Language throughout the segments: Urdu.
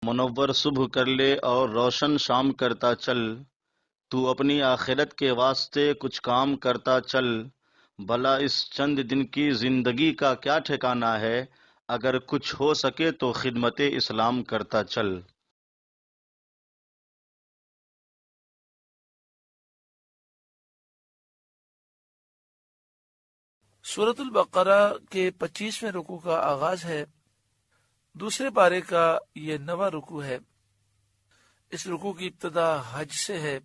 منور صبح کر لے اور روشن شام کرتا چل، تو اپنی آخرت کے واسطے کچھ کام کرتا چل، بھلا اس چند دن کی زندگی کا کیا ٹھکانہ ہے، اگر کچھ ہو سکے تو خدمت اسلام کرتا چل۔ سورۃ البقرہ کے 25ویں رکوع کا آغاز ہے۔ دوسرے پارے کا یہ 9واں رکوع ہے۔ اس رکوع کی ابتدا حج سے ہے۔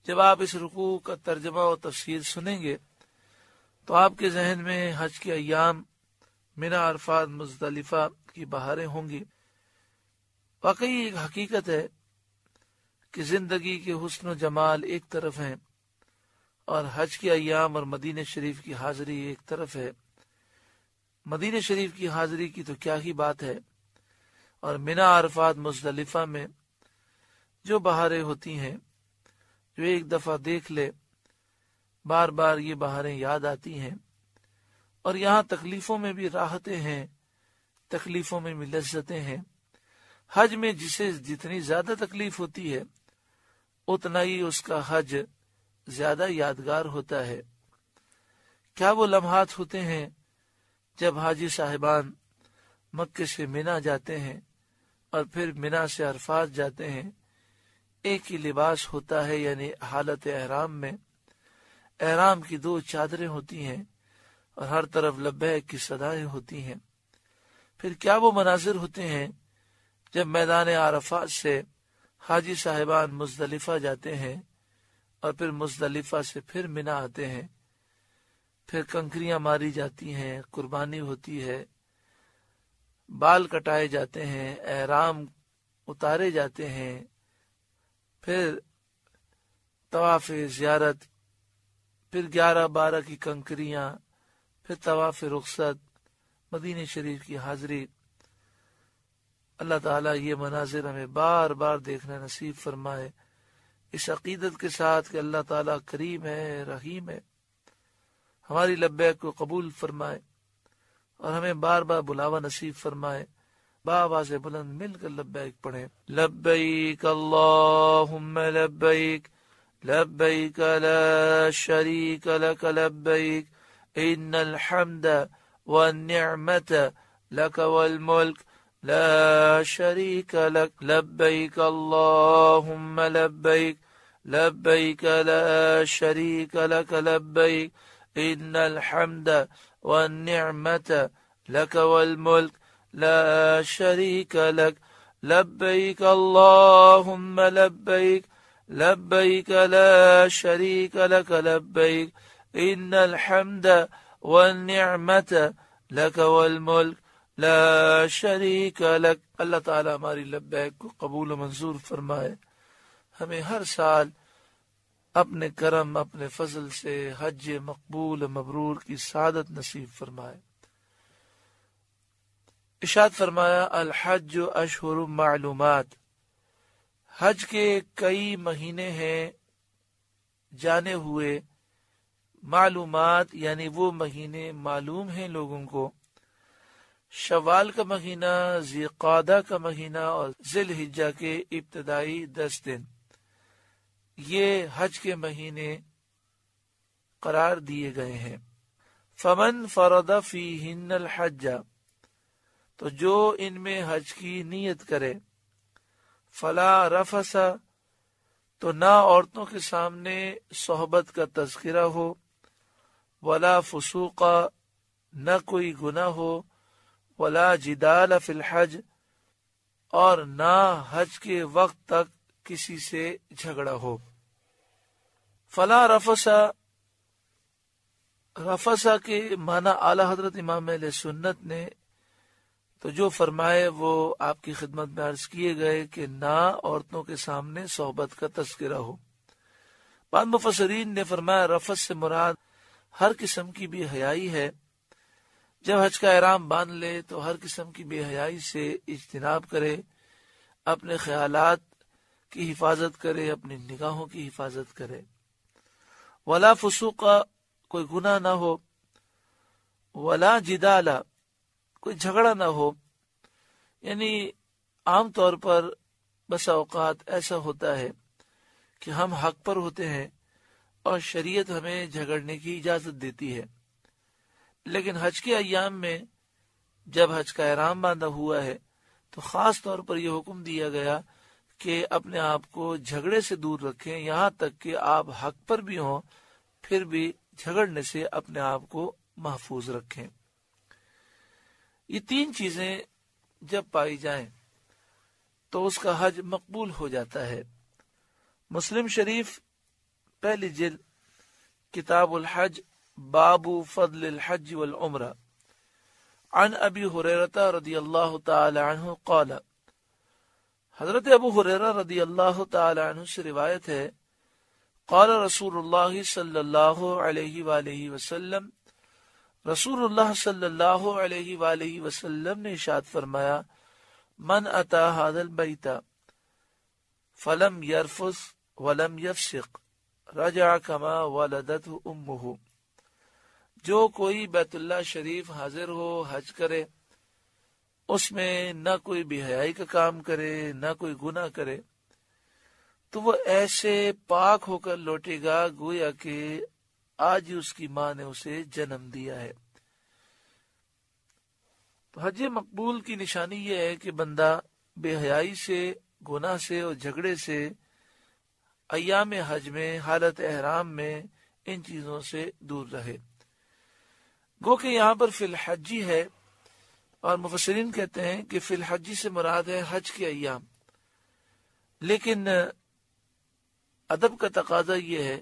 جب آپ اس رکوع کا ترجمہ و تفسیر سنیں گے تو آپ کے ذہن میں حج کے ایام، منی، عرفات، مزدلفہ کی بہاریں ہوں گی۔ واقعی ایک حقیقت ہے کہ زندگی کے حسن و جمال ایک طرف ہیں اور حج کے ایام اور مدینہ شریف کی حاضری ایک طرف ہے۔ مدینہ شریف کی حاضری کی تو کیا ہی بات ہے، اور منی، عرفات، مزدلفہ میں جو بہاریں ہوتی ہیں، جو ایک دفعہ دیکھ لے بار بار یہ بہاریں یاد آتی ہیں۔ اور یہاں تکلیفوں میں بھی راحتیں ہیں، تکلیفوں میں بھی لذتیں ہیں۔ حج میں جسے جتنی زیادہ تکلیف ہوتی ہے اتنا ہی اس کا حج زیادہ یادگار ہوتا ہے۔ کیا وہ لمحات ہوتے ہیں جب حاجی صاحبان مکے سے منی جاتے ہیں اور پھر منی سے عرفات جاتے ہیں۔ ایک ہی لباس ہوتا ہے، یعنی حالت احرام میں احرام کی 2 چادریں ہوتی ہیں اور ہر طرف لبیک کی صدائیں ہوتی ہیں۔ پھر کیا وہ مناظر ہوتے ہیں جب میدان عرفات سے حاجی صاحبان مزدلفہ جاتے ہیں اور پھر مزدلفہ سے پھر منی آتے ہیں۔ پھر کنکریاں ماری جاتی ہیں، قربانی ہوتی ہے، بال کٹائے جاتے ہیں، احرام اتارے جاتے ہیں، پھر طواف زیارت، پھر 11-12 کی کنکریاں، پھر طواف رخصت، مدینہ شریف کی حاضری۔ اللہ تعالیٰ یہ مناظر ہمیں بار بار دیکھنا نصیب فرمائے، اس عقیدت کے ساتھ کہ اللہ تعالیٰ کریم ہے، رحیم ہے، ہماری لبیک کو قبول فرمائے اور ہمیں بار بار بلاوا نصیب فرمائے۔ بآواز بلند مل کر لبیک پڑھیں۔ لبیک اللہم لبیک، لبیک لا شریک لک لبیک، ان الحمد والنعمت لک والملک لا شریک لک، لبیک اللہم لبیک، لبیک لا شریک لک لبیک، ان الحمد والنعمت لک والملک لا شریک لک، لبیک اللہم لبیک، لبیک لا شریک لک لبیک، ان الحمد والنعمت لک والملک لا شریک لک۔ اللہ تعالی ہماری لبیک کو قبول و منظور فرمائے، ہمیں ہر سال اپنے کرم، اپنے فضل سے حج مقبول مبرور کی سعادت نصیب فرمائے۔ ارشاد فرمایا الحج اشہر معلومات، حج کے کئی مہینے ہیں جانے ہوئے، معلومات یعنی وہ مہینے معلوم ہیں لوگوں کو۔ شوال کا مہینہ، ذی قعدہ کا مہینہ اور ذی الحجہ کے ابتدائی 10 دن، یہ حج کے مہینے قرار دیے گئے ہیں۔ فمن فرض فیہن الحج، تو جو ان میں حج کی نیت کرے، فلا رفث، تو نہ عورتوں کے سامنے صحبت کا تذکرہ ہو، ولا فسوق، نہ کوئی گناہ ہو، ولا جدال فی الحج، اور نہ حج کے وقت تک کسی سے جھگڑا ہو۔ فلا رفث، رفث کے معنی اعلی حضرت امام اہل سنت نے تو جو فرمائے وہ آپ کی خدمت میں عرض کیے گئے کہ نہ عورتوں کے سامنے صحبت کا تذکرہ ہو۔ بعض مفسرین نے فرمایا رفث سے مراد ہر قسم کی بے حیائی ہے۔ جب حج کا احرام باندھ لے تو ہر قسم کی بے حیائی سے اجتناب کرے، اپنے خیالات کی حفاظت کرے، اپنی نگاہوں کی حفاظت کرے۔ ولا فسوق، کوئی گناہ نہ ہو، ولا جدال، کوئی جھگڑا نہ ہو، یعنی عام طور پر بسا اوقات ایسا ہوتا ہے کہ ہم حق پر ہوتے ہیں اور شریعت ہمیں جھگڑنے کی اجازت دیتی ہے، لیکن حج کے ایام میں جب حج کا احرام باندھا ہوا ہے تو خاص طور پر یہ حکم دیا گیا کہ اپنے آپ کو جھگڑے سے دور رکھیں، یہاں تک کہ آپ حق پر بھی ہوں پھر بھی جھگڑنے سے اپنے آپ کو محفوظ رکھیں۔ یہ تین چیزیں جب پائی جائیں تو اس کا حج مقبول ہو جاتا ہے۔ مسلم شریف پہلی جلد کتاب الحج باب فضل الحج والعمرہ عن ابی ہریرہ رضی اللہ تعالی عنہ قال، حضرت ابو ہریرہ رضی اللہ تعالی عنہ سے روایت ہے، قال رسول اللہ صلی اللہ علیہ وآلہ وسلم، رسول اللہ صلی اللہ علیہ وآلہ وسلم نے ارشاد فرمایا، من اتا هذا البیت فلم یرفث ولم یفسق رجع کما ولدته امه، جو کوئی بیت اللہ شریف حاضر ہو، حج کرے، اس میں نہ کوئی بے حیائی کا کام کرے نہ کوئی گناہ کرے، تو وہ ایسے پاک ہو کر لوٹے گا گویا کہ آج ہی اس کی ماں نے اسے جنم دیا ہے۔ تو حج مقبول کی نشانی یہ ہے کہ بندہ بے حیائی سے، گناہ سے اور جھگڑے سے ایام حج میں، حالت احرام میں ان چیزوں سے دور رہے۔ گو کہ یہاں پر فی الحجی ہے، اور مفسرین کہتے ہیں کہ فی الحجی سے مراد ہے حج کے ایام، لیکن ادب کا تقاضا یہ ہے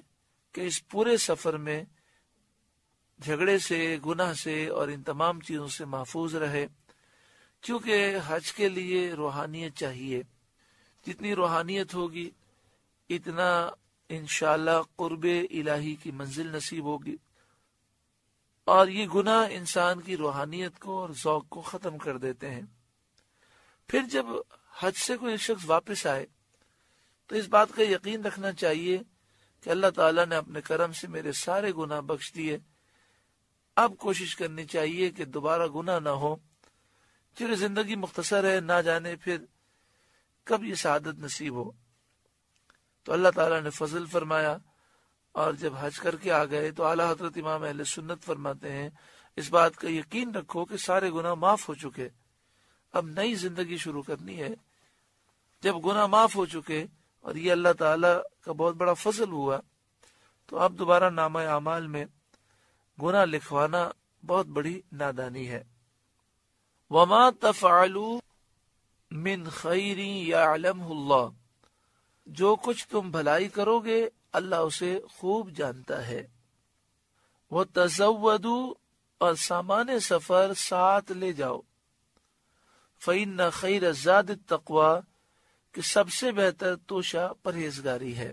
کہ اس پورے سفر میں جھگڑے سے، گناہ سے اور ان تمام چیزوں سے محفوظ رہے، کیونکہ حج کے لیے روحانیت چاہیے۔ جتنی روحانیت ہوگی اتنا انشاءاللہ قرب الہی کی منزل نصیب ہوگی، اور یہ گناہ انسان کی روحانیت کو اور ذوق کو ختم کر دیتے ہیں۔ پھر جب حج سے کوئی شخص واپس آئے تو اس بات کا یقین رکھنا چاہیے کہ اللہ تعالیٰ نے اپنے کرم سے میرے سارے گناہ بخش دیے، اب کوشش کرنی چاہیے کہ دوبارہ گناہ نہ ہو، کیونکہ زندگی مختصر ہے، نہ جانے پھر کب یہ سعادت نصیب ہو۔ تو اللہ تعالیٰ نے فضل فرمایا، اور جب حج کر کے آ گئے تو اعلیٰ حضرت امام اہل سنت فرماتے ہیں، اس بات کا یقین رکھو کہ سارے گناہ معاف ہو چکے، اب نئی زندگی شروع کرنی ہے۔ جب گناہ معاف ہو چکے اور یہ اللہ تعالیٰ کا بہت بڑا فضل ہوا، تو اب دوبارہ نامہ اعمال میں گناہ لکھوانا بہت بڑی نادانی ہے۔ وما تفعلوا من خیر یعلمہ اللہ، جو کچھ تم بھلائی کرو گے اللہ اسے خوب جانتا ہے۔ وتزودوا، اور سامان سفر ساتھ لے جاؤ۔ فإن خیر الزاد التقوی، کہ سب سے بہتر توشہ پرہیزگاری ہے۔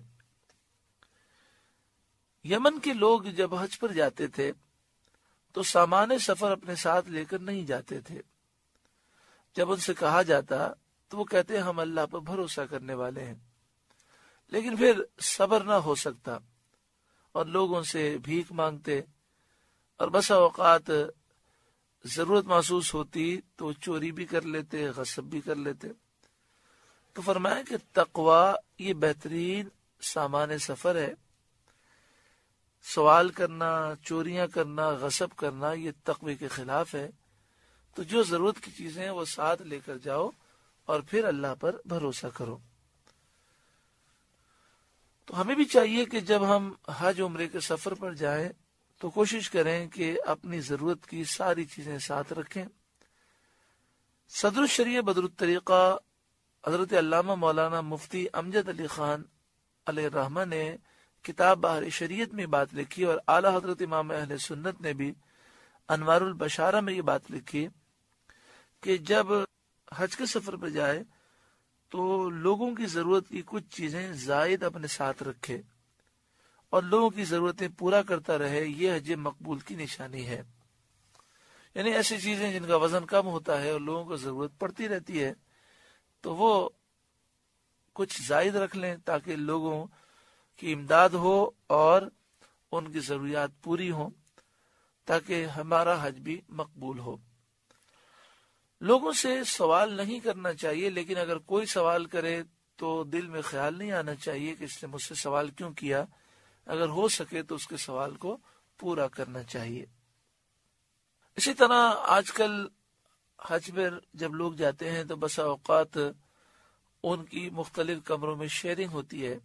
یمن کے لوگ جب حج پر جاتے تھے تو سامان سفر اپنے ساتھ لے کر نہیں جاتے تھے۔ جب ان سے کہا جاتا تو وہ کہتے ہم اللہ پر بھروسہ کرنے والے ہیں، لیکن پھر صبر نہ ہو سکتا اور لوگوں سے بھیک مانگتے، اور بسا اوقات ضرورت محسوس ہوتی تو چوری بھی کر لیتے، غصب بھی کر لیتے۔ تو فرمایا کہ تقوی یہ بہترین سامان سفر ہے۔ سوال کرنا، چوریاں کرنا، غصب کرنا یہ تقوی کے خلاف ہے۔ تو جو ضرورت کی چیزیں ہیں وہ ساتھ لے کر جاؤ اور پھر اللہ پر بھروسہ کرو۔ تو ہمیں بھی چاہیے کہ جب ہم حج عمرے کے سفر پر جائیں تو کوشش کریں کہ اپنی ضرورت کی ساری چیزیں ساتھ رکھیں۔ صدر الشریعہ بدر الطریقہ حضرت علامہ مولانا مفتی امجد علی خان علیہ الرحمہ نے کتاب بحر شریعت میں بات لکھی، اور اعلیٰ حضرت امام اہل سنت نے بھی انوار البشارہ میں یہ بات لکھی کہ جب حج کے سفر پر جائے تو لوگوں کی ضرورت کی کچھ چیزیں زائد اپنے ساتھ رکھے اور لوگوں کی ضرورتیں پورا کرتا رہے، یہ حج مقبول کی نشانی ہے۔ یعنی ایسی چیزیں جن کا وزن کم ہوتا ہے اور لوگوں کو ضرورت پڑتی رہتی ہے تو وہ کچھ زائد رکھ لیں تاکہ لوگوں کی امداد ہو اور ان کی ضروریات پوری ہوں، تاکہ ہمارا حج بھی مقبول ہو۔ لوگوں سے سوال نہیں کرنا چاہیے، لیکن اگر کوئی سوال کرے تو دل میں خیال نہیں آنا چاہیے کہ اس نے مجھ سے سوال کیوں کیا. اگر ہو سکے تو اس کے سوال کو پورا کرنا چاہیے. اسی طرح آج کل حج پر جب لوگ جاتے ہیں تو بسا اوقات ان کی مختلف کمروں میں شیئرنگ ہوتی ہے.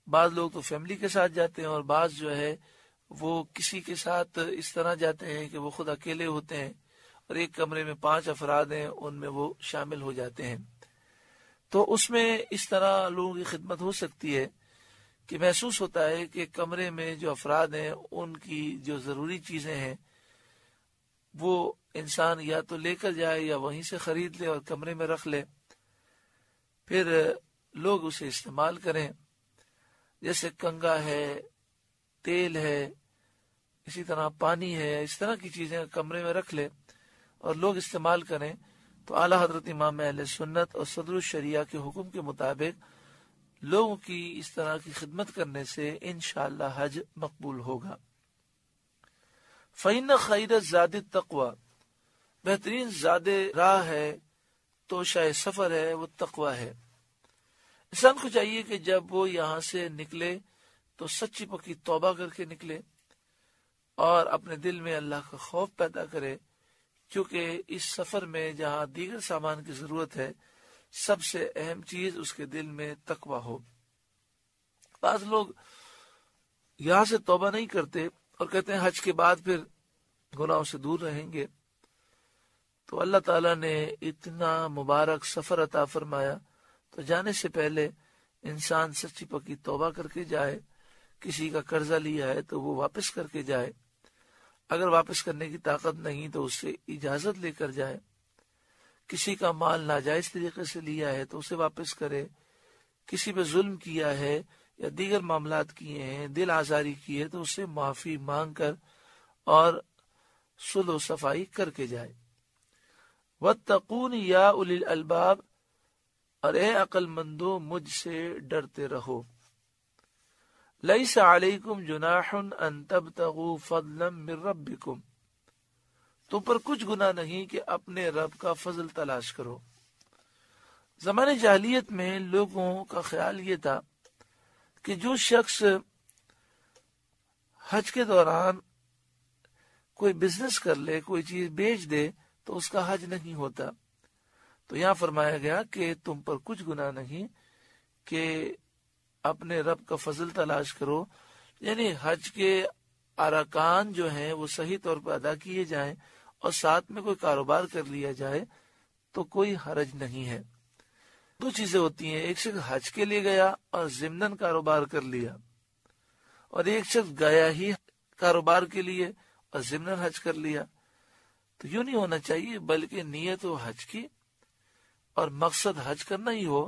بعض لوگ تو فیملی کے ساتھ جاتے ہیں، اور بعض جو ہے وہ کسی کے ساتھ اس طرح جاتے ہیں کہ وہ خود اکیلے ہوتے ہیں، اور ایک کمرے میں 5 افراد ہیں، ان میں وہ شامل ہو جاتے ہیں. تو اس میں اس طرح لوگوں کی خدمت ہو سکتی ہے کہ محسوس ہوتا ہے کہ کمرے میں جو افراد ہیں ان کی جو ضروری چیزیں ہیں وہ انسان یا تو لے کر جائے یا وہیں سے خرید لے اور کمرے میں رکھ لے، پھر لوگ اسے استعمال کریں. جیسے کنگا ہے، تیل ہے، اسی طرح پانی ہے، اس طرح کی چیزیں کمرے میں رکھ لے اور لوگ استعمال کریں. تو اعلیٰ حضرت امام اہل سنت اور صدر الشریعہ کے حکم کے مطابق لوگوں کی اس طرح کی خدمت کرنے سے انشاءاللہ حج مقبول ہوگا. فَإِنَّ خَيْرَ الزَّادِ التَّقْوَى، بہترین زاد راہ ہے، توشہ سفر ہے، وہ تقوی ہے. انسان کو چاہیے کہ جب وہ یہاں سے نکلے تو سچی پکی توبہ کر کے نکلے اور اپنے دل میں اللہ کا خوف پیدا کرے، کیونکہ اس سفر میں جہاں دیگر سامان کی ضرورت ہے، سب سے اہم چیز اس کے دل میں تقوی ہو. بعض لوگ یہاں سے توبہ نہیں کرتے اور کہتے ہیں حج کے بعد پھر گناہوں سے دور رہیں گے. تو اللہ تعالیٰ نے اتنا مبارک سفر عطا فرمایا، تو جانے سے پہلے انسان سچی پکی توبہ کر کے جائے. کسی کا قرضہ لیا ہے تو وہ واپس کر کے جائے، اگر واپس کرنے کی طاقت نہیں تو اس سے اجازت لے کر جائے. کسی کا مال ناجائز طریقے سے لیا ہے تو اسے واپس کرے. کسی پہ ظلم کیا ہے یا دیگر معاملات کیے ہیں، دل آزاری کی ہے، تو اس سے معافی مانگ کر اور صلح و صفائی کر کے جائے. وَاتَّقُونِ يَا أُولِي الْأَلْبَابِ، اور اے عقل مندو مجھ سے ڈرتے رہو. لَيْسَ عَلَيْكُمْ جُنَاحٌ أَن تَبْتَغُوا فَضْلًا مِّن رَبِّكُمْ، تم پر کچھ گناہ نہیں کہ اپنے رب کا فضل تلاش کرو. زمانے جاہلیت میں لوگوں کا خیال یہ تھا کہ جو شخص حج کے دوران کوئی بزنس کر لے، کوئی چیز بیچ دے تو اس کا حج نہیں ہوتا. تو یہاں فرمایا گیا کہ تم پر کچھ گناہ نہیں کہ اپنے رب کا فضل تلاش کرو، یعنی حج کے ارکان جو ہیں وہ صحیح طور پر ادا کیے جائیں اور ساتھ میں کوئی کاروبار کر لیا جائے تو کوئی حرج نہیں ہے. 2 چیزیں ہوتی ہیں، ایک شخص حج کے لیے گیا اور ضمناً کاروبار کر لیا، اور ایک شخص گیا ہی کاروبار کے لیے اور ضمناً حج کر لیا. تو یوں نہیں ہونا چاہیے، بلکہ نیت ہو حج کی اور مقصد حج کرنا ہی ہو،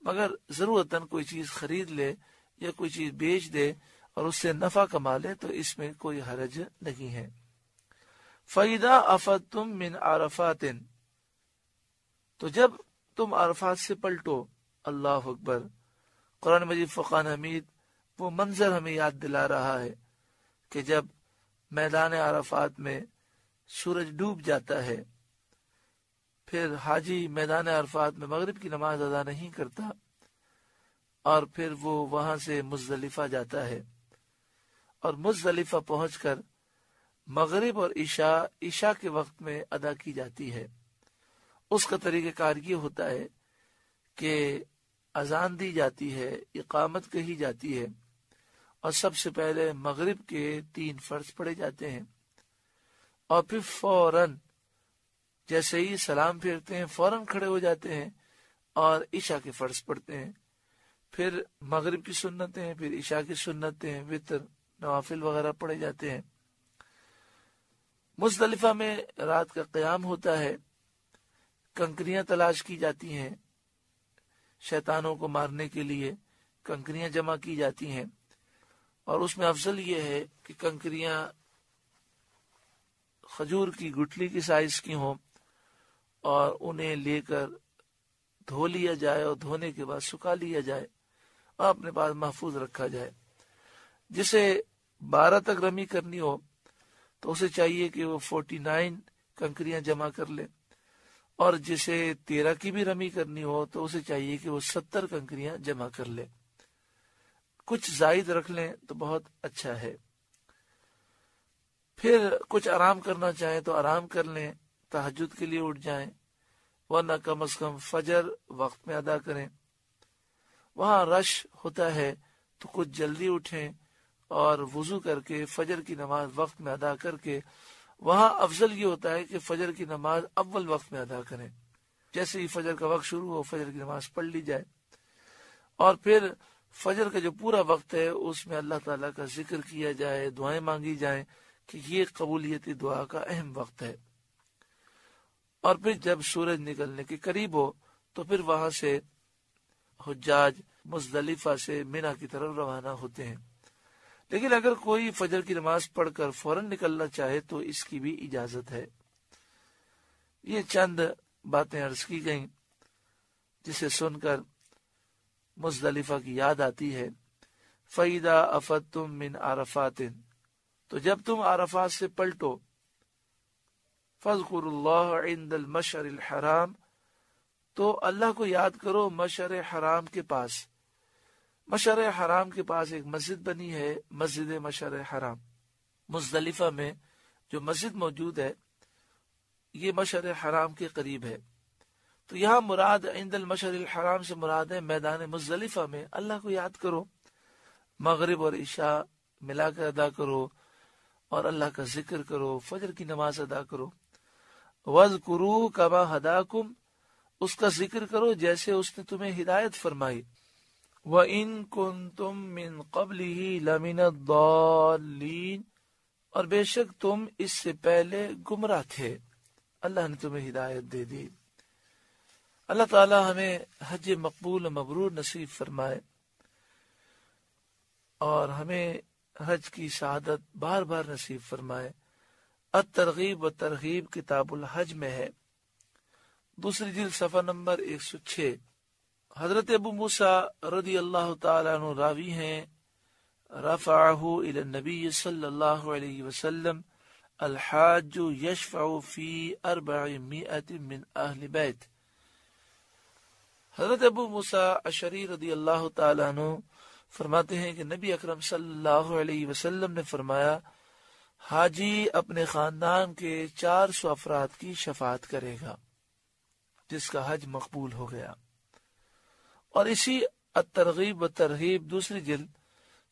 مگر ضرورتاً کوئی چیز خرید لے یا کوئی چیز بیچ دے اور اس سے نفع کما لے تو اس میں کوئی حرج نہیں ہے. فَإِذَا أَفَضْتُم مِّنْ عَرَفَاتٍ، تو جب تم عرفات سے پلٹو. اللہ اکبر. قرآن مجید فقان حمید وہ منظر ہمیں یاد دلا رہا ہے کہ جب میدان عرفات میں سورج ڈوب جاتا ہے، پھر حاجی میدان عرفات میں مغرب کی نماز ادا نہیں کرتا اور پھر وہ وہاں سے مزدلفہ جاتا ہے، اور مزدلفہ پہنچ کر مغرب اور عشاء کے وقت میں ادا کی جاتی ہے. اس کا طریقہ کار یہ ہوتا ہے کہ اذان دی جاتی ہے، اقامت کہی جاتی ہے، اور سب سے پہلے مغرب کے 3 فرض پڑے جاتے ہیں، اور پھر فوراً جیسے ہی سلام پھیرتے ہیں فوراً کھڑے ہو جاتے ہیں اور عشاء کے فرض پڑھتے ہیں. پھر مغرب کی سنتیں، پھر عشاء کی سنتیں، وتر، نوافل وغیرہ پڑھے جاتے ہیں. مزدلفہ میں رات کا قیام ہوتا ہے، کنکریاں تلاش کی جاتی ہیں، شیطانوں کو مارنے کے لیے کنکریاں جمع کی جاتی ہیں، اور اس میں افضل یہ ہے کہ کنکریاں کھجور کی گٹھلی کی سائز کی ہوں اور انہیں لے کر دھو لیا جائے اور دھونے کے بعد سکھا لیا جائے اور اپنے پاس محفوظ رکھا جائے. جسے 12 تک رمی کرنی ہو تو اسے چاہیے کہ وہ 49 کنکریاں جمع کر لے اور جسے 13 کی بھی رمی کرنی ہو تو اسے چاہیے کہ وہ 70 کنکریاں جمع کر لے، کچھ زائد رکھ لیں تو بہت اچھا ہے۔ پھر کچھ آرام کرنا چاہیں تو آرام کر لیں، تہجد کے لیے اٹھ جائیں، ورنہ کم از کم فجر وقت میں ادا کریں۔ وہاں رش ہوتا ہے تو کچھ جلدی اٹھیں اور وضو کر کے فجر کی نماز وقت میں ادا کر کے، وہاں افضل یہ ہوتا ہے کہ فجر کی نماز اول وقت میں ادا کریں، جیسے ہی فجر کا وقت شروع ہو فجر کی نماز پڑھ لی جائے، اور پھر فجر کا جو پورا وقت ہے اس میں اللہ تعالیٰ کا ذکر کیا جائے، دعائیں مانگی جائیں، کہ یہ قبولیت دعا کا اہم وقت ہے۔ اور پھر جب سورج نکلنے کے قریب ہو تو پھر وہاں سے حجاج مزدلفہ سے مینا کی طرف روانہ ہوتے ہیں، لیکن اگر کوئی فجر کی نماز پڑھ کر فوراً نکلنا چاہے تو اس کی بھی اجازت ہے۔ یہ چند باتیں عرض کی گئیں جسے سن کر مزدلفہ کی یاد آتی ہے۔ فَإِذَا أَفَضْتُم مِّنْ عَرَفَاتٍ، تو جب تم عرفات سے پلٹو، فَاذْكُرُوا اللَّهَ عِندَ الْمَشْعَرِ الْحَرَامِ، تو اللہ کو یاد کرو مشعر حرام کے پاس۔ مشعر حرام کے پاس ایک مسجد بنی ہے، مسجد مشعر حرام۔ مزدلفہ میں جو مسجد موجود ہے یہ مشعر حرام کے قریب ہے، تو یہاں مراد عند المشعر الحرام سے مراد ہے میدان مزدلفہ میں اللہ کو یاد کرو، مغرب اور عشاء ملا کر ادا کرو اور اللہ کا ذکر کرو، فجر کی نماز ادا کرو۔ وَاذْكُرُوا كَمَا هَدَاكُمْ، اس کا ذکر کرو جیسے اس نے تمہیں ہدایت فرمائی۔ وَإِن كُنتُم مِّن قَبْلِهِ لَمِنَ الضَّالِّينَ، اور بے شک تم اس سے پہلے گمراہ تھے، اللہ نے تمہیں ہدایت دے دی۔ اللہ تعالی ہمیں حج مقبول و مبرور نصیب فرمائے اور ہمیں حج کی سعادت بار بار نصیب فرمائے۔ الترغیب و ترغیب کتاب الحج میں ہے، دوسری جلد صفحہ نمبر 106۔ حضرت ابو موسیٰ رضی اللہ تعالیٰ عنہ راوی ہیں، رفعہ الی النبی صلی اللہ علیہ وسلم الحاج یشفع فی 400 من اہل بیت۔ حضرت ابو موسیٰ اشعری رضی اللہ تعالیٰ عنہ فرماتے ہیں کہ نبی اکرم صلی اللہ علیہ وسلم نے فرمایا، حاجی اپنے خاندان کے 400 افراد کی شفاعت کرے گا جس کا حج مقبول ہو گیا۔ اور اسی الترغیب و ترغیب دوسری جلد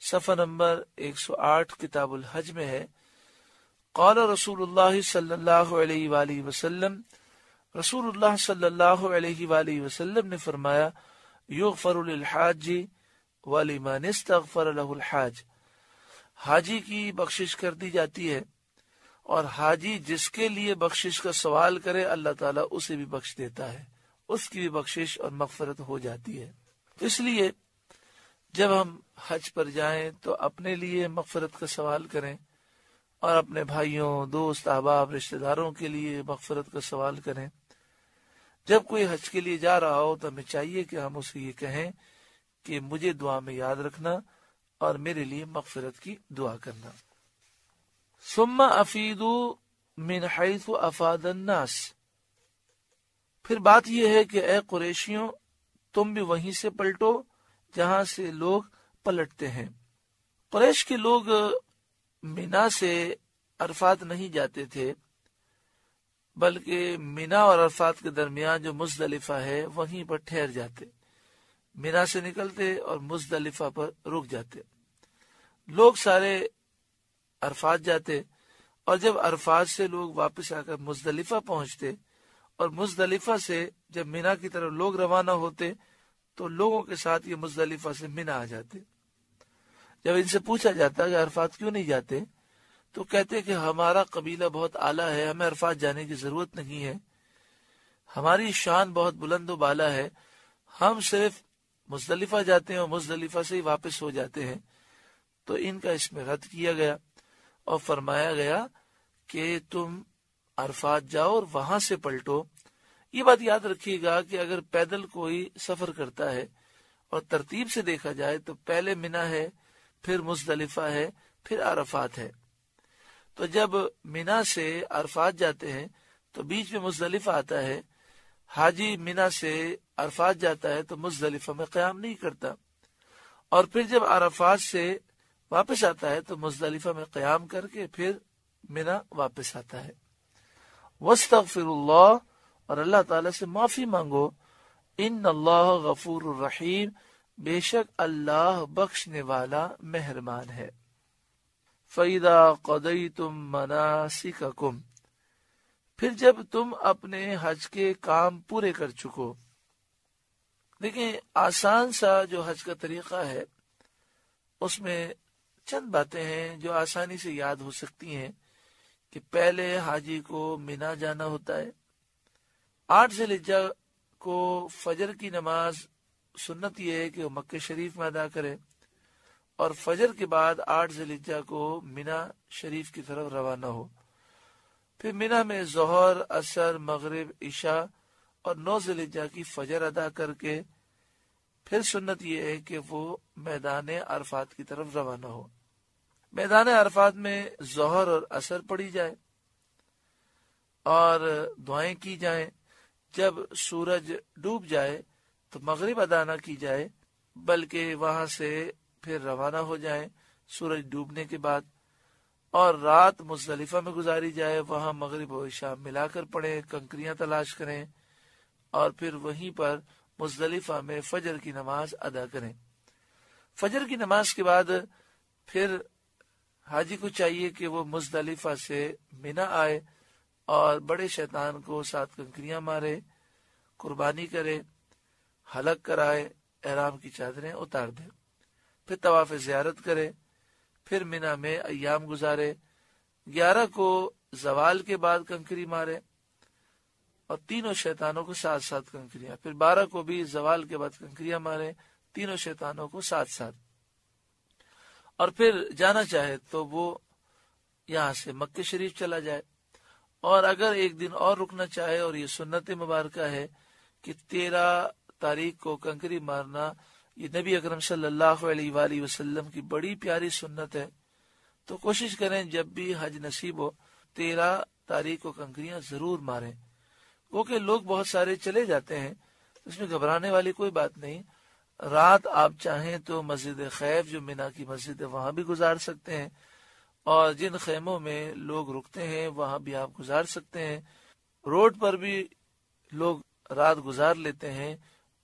صفحہ نمبر 108 کتاب الحج میں ہے، قال رسول اللہ صلی اللہ علیہ وآلہ وسلم، رسول اللہ صلی اللہ علیہ وآلہ وسلم نے فرمایا، یغفر للحاج ولمن استغفر له الحاج، حاجی کی بخشش کر دی جاتی ہے اور حاجی جس کے لیے بخشش کا سوال کرے اللہ تعالیٰ اسے بھی بخش دیتا ہے، اس کی بھی بخشش اور مغفرت ہو جاتی ہے۔ اس لیے جب ہم حج پر جائیں تو اپنے لیے مغفرت کا سوال کریں اور اپنے بھائیوں، دوست، احباب، رشتہ داروں کے لیے مغفرت کا سوال کریں۔ جب کوئی حج کے لیے جا رہا ہو تو ہمیں چاہیے کہ ہم اسے یہ کہیں کہ مجھے دعا میں یاد رکھنا اور میرے لیے مغفرت کی دعا کرنا۔ ثم افیدوا من حیث افاد الناس، پھر بات یہ ہے کہ اے قریشیوں تم بھی وہیں سے پلٹو جہاں سے لوگ پلٹتے ہیں۔ قریش کے لوگ مینا سے عرفات نہیں جاتے تھے، بلکہ مینا اور عرفات کے درمیان جو مزدلفہ ہے وہیں پر ٹھہر جاتے، مینا سے نکلتے اور مزدلفہ پر رک جاتے۔ لوگ سارے عرفات جاتے اور جب عرفات سے لوگ واپس آ کر مزدلفہ پہنچتے اور مزدلفہ سے جب مینا کی طرف لوگ روانہ ہوتے تو لوگوں کے ساتھ یہ مزدلفہ سے مینا آ جاتے۔ جب ان سے پوچھا جاتا کہ عرفات کیوں نہیں جاتے تو کہتے کہ ہمارا قبیلہ بہت اعلیٰ ہے، ہمیں عرفات جانے کی ضرورت نہیں ہے، ہماری شان بہت بلند و بالا ہے، ہم صرف مزدلفہ جاتے ہیں اور مزدلفہ سے ہی واپس ہو جاتے ہیں۔ تو ان کا اس میں رد کیا گیا اور فرمایا گیا کہ تم عرفات جاؤ اور وہاں سے پلٹو۔ یہ بات یاد رکھیے گا کہ اگر پیدل کوئی سفر کرتا ہے اور ترتیب سے دیکھا جائے تو پہلے مینا ہے، پھر مزدلفہ ہے، پھر عرفات ہے۔ تو جب مینا سے عرفات جاتے ہیں تو بیچ میں مزدلفہ آتا ہے، حاجی مینا سے عرفات جاتا ہے تو مزدلفہ میں قیام نہیں کرتا، اور پھر جب عرفات سے واپس آتا ہے تو مزدلفہ میں قیام کر کے پھر مینا واپس آتا ہے۔ وَاسْتَغْفِرُ اللَّهَ، اور اللہ تعالیٰ سے معافی مانگو، ان اللہ غفور الرحیم، بے شک اللہ بخشنے والا مہربان ہے۔ فَإِذَا قَضَيْتُم مَنَاسِكَكُمْ، پھر جب تم اپنے حج کے کام پورے کر چکو۔ دیکھیں آسان سا جو حج کا طریقہ ہے اس میں چند باتیں ہیں جو آسانی سے یاد ہو سکتی ہیں کہ پہلے حاجی کو مینا جانا ہوتا ہے، 8 ذی الحجہ کو فجر کی نماز سنت یہ ہے کہ وہ مکہ شریف میں ادا کرے، اور فجر کے بعد 8 ذی الحجہ کو مینا شریف کی طرف روانہ ہو، پھر مینا میں ظہر، عصر، مغرب، عشاء اور 9 ذی الحجہ کی فجر ادا کر کے پھر سنت یہ ہے کہ وہ میدان عرفات کی طرف روانہ ہو۔ میدان عرفات میں ظہر اور عصر پڑھی جائے اور دعائیں کی جائیں، جب سورج ڈوب جائے تو مغرب ادا نہ کی جائے بلکہ وہاں سے پھر روانہ ہو جائیں سورج ڈوبنے کے بعد، اور رات مزدلفہ میں گزاری جائے، وہاں مغرب و عشاء ملا کر پڑھیں، کنکریاں تلاش کریں اور پھر وہیں پر مزدلفہ میں فجر کی نماز ادا کریں۔ فجر کی نماز کے بعد پھر حاجی کو چاہیے کہ وہ مزدلفہ سے مینا آئے اور بڑے شیطان کو 7 کنکریاں مارے، قربانی کرے، حلق کرائے، احرام کی چادریں اتار دے، پھر طواف زیارت کرے، پھر مینا میں ایام گزارے، 11 کو زوال کے بعد کنکری مارے اور تینوں شیطانوں کو 7 کنکریاں، پھر 12 کو بھی زوال کے بعد کنکریاں مارے، تینوں شیطانوں کو 7، اور پھر جانا چاہے تو وہ یہاں سے مکہ شریف چلا جائے، اور اگر ایک دن اور رکنا چاہے، اور یہ سنت مبارکہ ہے کہ 13 تاریخ کو کنکری مارنا، یہ نبی اکرم صلی اللہ علیہ وآلہ وسلم کی بڑی پیاری سنت ہے، تو کوشش کریں جب بھی حج نصیب ہو 13 تاریخ کو کنکریاں ضرور ماریں، کیونکہ لوگ بہت سارے چلے جاتے ہیں، اس میں گھبرانے والی کوئی بات نہیں۔ رات آپ چاہیں تو مسجد خیف جو مینا کی مسجد ہے وہاں بھی گزار سکتے ہیں، اور جن خیموں میں لوگ رکتے ہیں وہاں بھی آپ گزار سکتے ہیں، روڈ پر بھی لوگ رات گزار لیتے ہیں،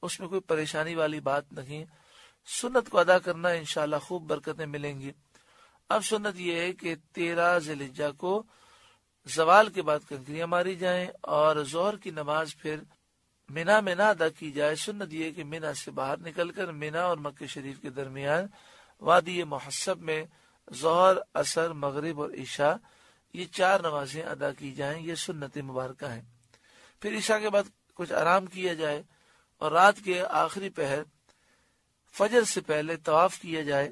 اس میں کوئی پریشانی والی بات نہیں۔ سنت کو ادا کرنا انشاءاللہ خوب برکتیں ملیں گی۔ اب سنت یہ ہے کہ 13 ذی الحجہ کو زوال کے بعد کنکریاں ماری جائیں اور ظہر کی نماز پھر مینا میں نہ ادا کی جائے۔ سنت یہ ہے کہ مینا سے باہر نکل کر مینا اور مکہ شریف کے درمیان وادی محسب میں ظہر، عصر، مغرب اور عشاء یہ 4 نمازیں ادا کی جائیں، یہ سنت مبارکہ ہیں۔ پھر عشاء کے بعد کچھ آرام کیا جائے اور رات کے آخری پہر فجر سے پہلے طواف کیا جائے۔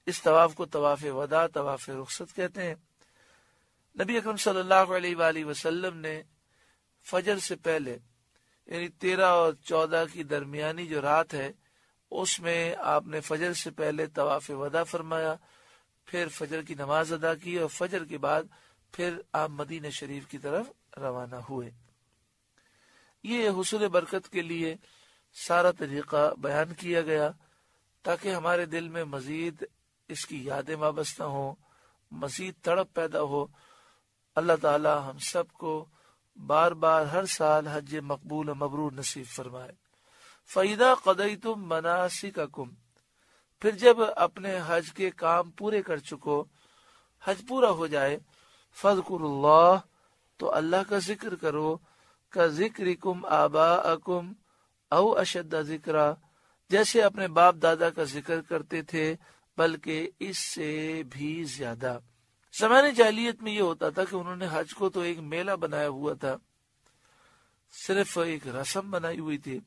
اس طواف کو طواف وداع، طواف رخصت کہتے ہیں۔ نبی اکرم صلی اللہ علیہ وآلہ وسلم نے فجر سے پہلے یعنی 13 اور 14 کی درمیانی جو رات ہے اس میں آپ نے فجر سے پہلے طواف وداع فرمایا، پھر فجر کی نماز ادا کی اور فجر کے بعد پھر آپ مدینہ شریف کی طرف روانہ ہوئے۔ یہ حصول برکت کے لیے سارا طریقہ بیان کیا گیا تاکہ ہمارے دل میں مزید اس کی یادیں وابستہ ہوں، مزید تڑپ پیدا ہو۔ اللہ تعالی ہم سب کو بار بار ہر سال حج مقبول و مبرور نصیب فرمائے۔ فَإِذَا قَضَيْتُم مَنَاسِكَكُمْ، پھر جب اپنے حج کے کام پورے کر چکو، حج پورا ہو جائے، فَاذْكُرُوا اللَّهَ، تو اللہ کا ذکر کرو، كَذِكْرِكُمْ آبَاءَكُمْ أَوْ أَشَدَّ ذِكْرًا، جیسے اپنے باپ دادا کا ذکر کرتے تھے بلکہ اس سے بھی زیادہ۔ زمانے جاہلیت میں یہ ہوتا تھا کہ انہوں نے حج کو تو ایک میلہ بنایا ہوا تھا، صرف ایک رسم بنائی ہوئی تھی۔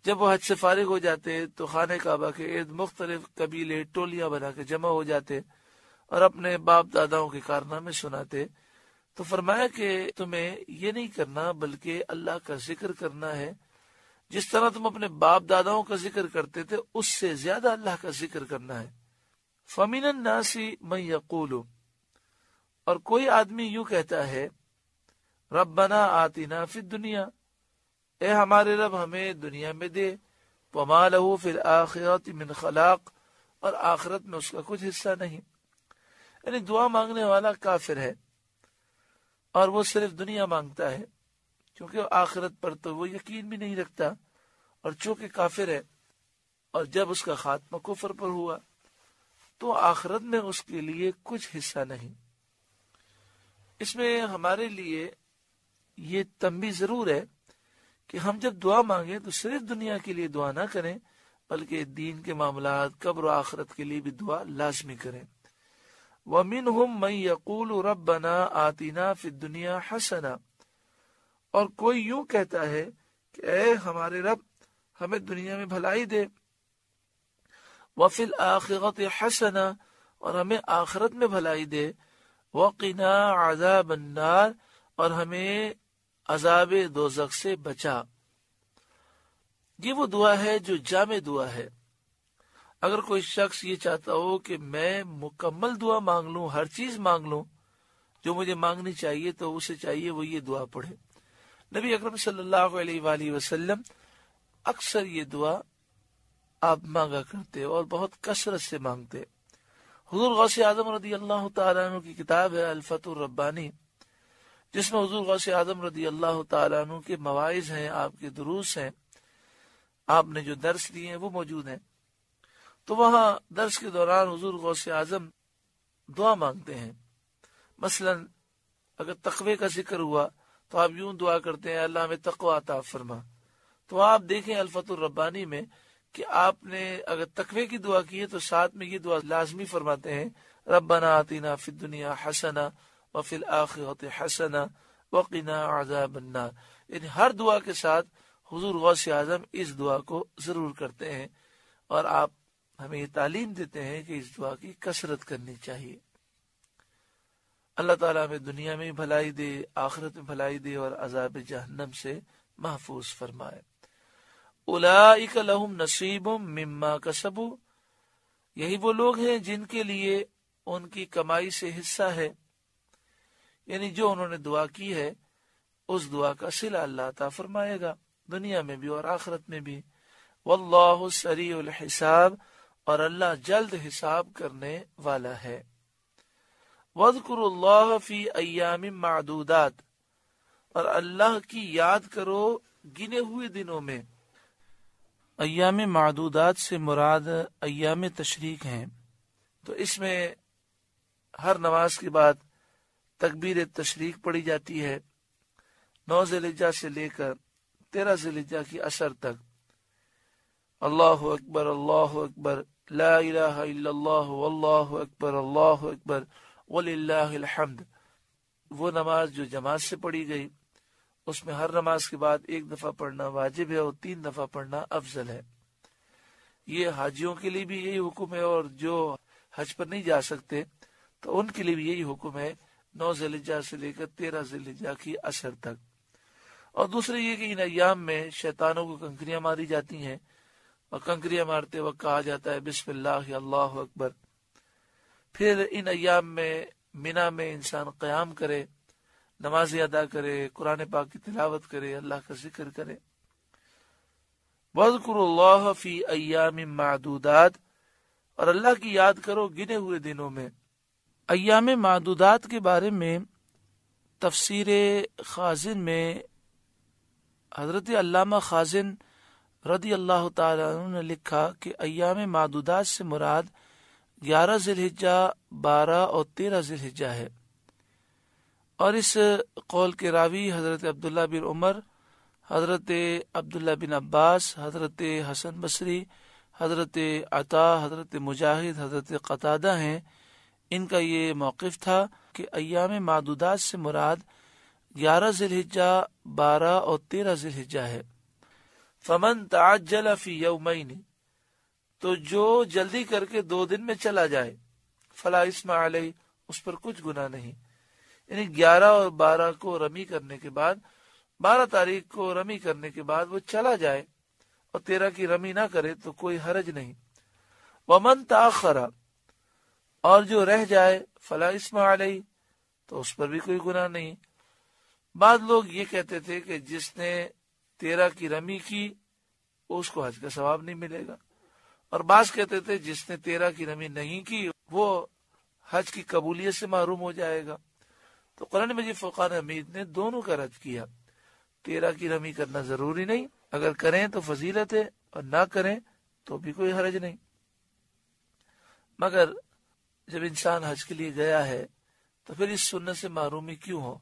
جب وہ حج سے فارغ ہو جاتے تو خانہ کعبہ کے ارد مختلف قبیلے ٹولیاں بنا کے جمع ہو جاتے اور اپنے باپ داداؤں کے کارنامے سناتے۔ تو فرمایا کہ تمہیں یہ نہیں کرنا بلکہ اللہ کا ذکر کرنا ہے، جس طرح تم اپنے باپ داداؤں کا ذکر کرتے تھے اس سے زیادہ اللہ کا ذکر کرنا ہے۔ فَمِنَ النَّاسِ مَن يَقُولُ، اور کوئی آدمی یوں کہتا ہے ربنا آتنا فی الدنیا، اے ہمارے رب ہمیں دنیا میں دے، وما لہ فی الآخرۃ من خلاق، اور آخرت میں اس کا کچھ حصہ نہیں۔ یعنی دعا مانگنے والا کافر ہے اور وہ صرف دنیا مانگتا ہے، کیونکہ آخرت پر تو وہ یقین بھی نہیں رکھتا، اور چونکہ کافر ہے اور جب اس کا خاتمہ کفر پر ہوا تو آخرت میں اس کے لیے کچھ حصہ نہیں۔ اس میں ہمارے لیے یہ تنبیہ ضرور ہے کہ ہم جب دعا مانگیں تو صرف دنیا کے لیے دعا نہ کریں، بلکہ دین کے معاملات، قبر و آخرت کے لیے بھی دعا لازمی کریں۔ وَمِنْهُمْ مَنْ يَقُولُ رَبَّنَا آتِنَا فِي الدُّنْيَا حَسَنَةً، اور کوئی یوں کہتا ہے کہ اے ہمارے رب ہمیں دنیا میں بھلائی دے، وَفِي الْآخِرَةِ حَسَنَةً، اور ہمیں آخرت میں بھلائی دے، وَقِنَا عَذَابَ النَّارِ، اور ہمیں عذاب دوزخ سے بچا۔ یہ وہ دعا ہے جو جامع دعا ہے۔ اگر کوئی شخص یہ چاہتا ہو کہ میں مکمل دعا مانگ لوں، ہر چیز مانگ لوں جو مجھے مانگنی چاہیے، تو اسے چاہیے وہ یہ دعا پڑھے۔ نبی اکرم صلی اللہ علیہ وآلہ وسلم اکثر یہ دعا آپ مانگا کرتے اور بہت کثرت سے مانگتے۔ حضور غوث اعظم رضی اللہ تعالیٰ عنہ کی کتاب ہے الفتح الربانی، جس میں حضور غوث اعظم رضی اللہ تعالیٰ عنہ کے مواعظ ہیں، آپ کے دروس ہیں، آپ نے جو درس دیے ہیں وہ موجود ہیں۔ تو وہاں درس کے دوران حضور غوث اعظم دعا مانگتے ہیں۔ مثلا اگر تقوی کا ذکر ہوا تو آپ یوں دعا کرتے ہیں، اللہ ہمیں تقوی عطا فرما۔ تو آپ دیکھیں الفتح الربانی میں کہ آپ نے اگر تقوی کی دعا کی ہے تو ساتھ میں یہ دعا لازمی فرماتے ہیں، ربنا آتنا فی الدنیا حسنہ وفی الآخرۃ حسنہ وقنا عذاب النار۔ یعنی ہر دعا کے ساتھ حضور غوث اعظم اس دعا کو ضرور کرتے ہیں، اور آپ ہمیں یہ تعلیم دیتے ہیں کہ اس دعا کی کثرت کرنی چاہیے۔ اللہ تعالیٰ ہمیں دنیا میں بھلائی دے، آخرت میں بھلائی دے، اور عذاب جہنم سے محفوظ فرمائے۔ اولئک لہم نصیب مما کسبوا، یہی وہ لوگ ہیں جن کے لیے ان کی کمائی سے حصہ ہے، یعنی جو انہوں نے دعا کی ہے اس دعا کا صلہ اللہ عطا فرمائے گا، دنیا میں بھی اور آخرت میں بھی۔ واللہ سریع الحساب، اور اللہ جلد حساب کرنے والا ہے۔ وَاذْكُرُوا اللَّهَ فِي أَيَّامٍ مَعْدُودَاتٍ، اور اللہ کی یاد کرو گنے ہوئے دنوں میں۔ ایام معدودات سے مراد ایام تشریق ہیں، تو اس میں ہر نماز کے بعد تکبیر تشریق پڑھی جاتی ہے، 9 ذی الحجہ سے لے کر 13 ذی الحجہ کی عصر تک۔ اللہ اکبر اللہ اکبر، لا الہ الا اللہ، واللہ اکبر اللہ اکبر وللہ الحمد۔ وہ نماز جو جماعت سے پڑھی گئی، اس میں ہر نماز کے بعد 1 دفعہ پڑھنا واجب ہے اور 3 دفعہ پڑھنا افضل ہے۔ یہ حاجیوں کے لیے بھی یہی حکم ہے، اور جو حج پر نہیں جا سکتے تو ان کے لیے بھی یہی حکم ہے، 9 ذی الحجہ سے لے کر 13 ذی الحجہ کی عصر تک۔ اور دوسرے یہ کہ ان ایام میں شیطانوں کو کنکریاں ماری جاتی ہیں، اور کنکریاں مارتے وقت کہا جاتا ہے بسم اللہ اللہ اکبر۔ پھر ان ایام میں مینا میں انسان قیام کرے، نمازیں ادا کرے، قرآن پاک کی تلاوت کرے، اللہ کا ذکر کرے۔ وَاذْكُرُوا اللَّهَ فِي أَيَّامٍ مَعْدُودَاتٍ، اور اللہ کی یاد کرو گنے ہوئے دنوں میں۔ ایام معدودات کے بارے میں تفسیر خازن میں حضرت علامہ خازن رضی اللہ تعالیٰ عنہ نے لکھا کہ ایام معدودات سے مراد 11 ذی الحجہ، 12 اور 13 ذی الحجہ ہے۔ اور اس قول کے راوی حضرت عبداللہ بن عمر، حضرت عبداللہ بن عباس، حضرت حسن بصری، حضرت عطا، حضرت مجاہد، حضرت قتادہ ہیں۔ ان کا یہ موقف تھا کہ ایام معدودات سے مراد 11 ذی الحجہ، 12 اور 13 ذی الحجہ ہے۔ فمن تعجل فی یومین، تو جو جلدی کر کے 2 دن میں چلا جائے، فلا اسم علیہ، اس پر کچھ گناہ نہیں۔ یعنی 11 اور 12 کو رمی کرنے کے بعد، 12 تاریخ کو رمی کرنے کے بعد وہ چلا جائے اور 13 کی رمی نہ کرے تو کوئی حرج نہیں۔ ومن تاخر، اور جو رہ جائے، فلا اسم علیہ، تو اس پر بھی کوئی گناہ نہیں۔ بعض لوگ یہ کہتے تھے کہ جس نے 13 کی رمی کی اس کو حج کا ثواب نہیں ملے گا، اور بعض کہتے تھے جس نے 13 کی رمی نہیں کی وہ حج کی قبولیت سے محروم ہو جائے گا۔ تو قرآن مجید فرقان حمید نے دونوں کا رد کیا، 13 کی رمی کرنا ضروری نہیں، اگر کریں تو فضیلت ہے اور نہ کریں تو بھی کوئی حرج نہیں۔ مگر جب انسان حج کے لیے گیا ہے تو پھر اس سنت سے محرومی کیوں ہو؟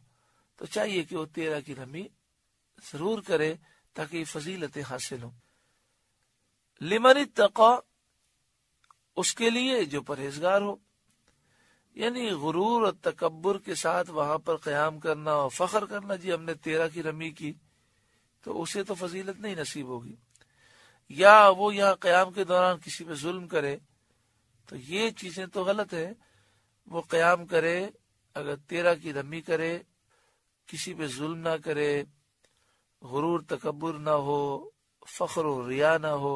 تو چاہیے کہ وہ 13 کی رمی ضرور کرے تاکہ یہ فضیلتیں حاصل ہوں۔ لمن اتقا، اس کے لیے جو پرہیزگار ہو، یعنی غرور اور تکبر کے ساتھ وہاں پر قیام کرنا اور فخر کرنا، جی ہم نے 13 کی رمی کی، تو اسے تو فضیلت نہیں نصیب ہوگی۔ یا وہ یہاں قیام کے دوران کسی پہ ظلم کرے، تو یہ چیزیں تو غلط ہے۔ وہ قیام کرے، اگر 13 کی رمی کرے، کسی پہ ظلم نہ کرے، غرور تکبر نہ ہو، فخر و ریا نہ ہو،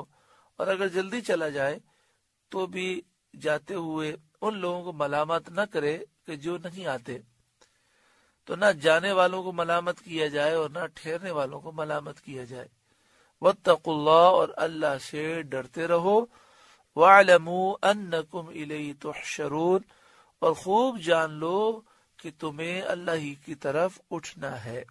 اور اگر جلدی چلا جائے تو بھی جاتے ہوئے ان لوگوں کو ملامت نہ کرے کہ جو نہیں آتے، تو نہ جانے والوں کو ملامت کیا جائے اور نہ ٹھہرنے والوں کو ملامت کیا جائے۔ واتقوا اللہ، اور اللہ سے ڈرتے رہو۔ وَاعْلَمُوا أَنَّكُمْ إِلَيْهِ تُحْشَرُونَ، اور خوب جان لو کہ تمہیں اللہ ہی کی طرف اٹھنا ہے۔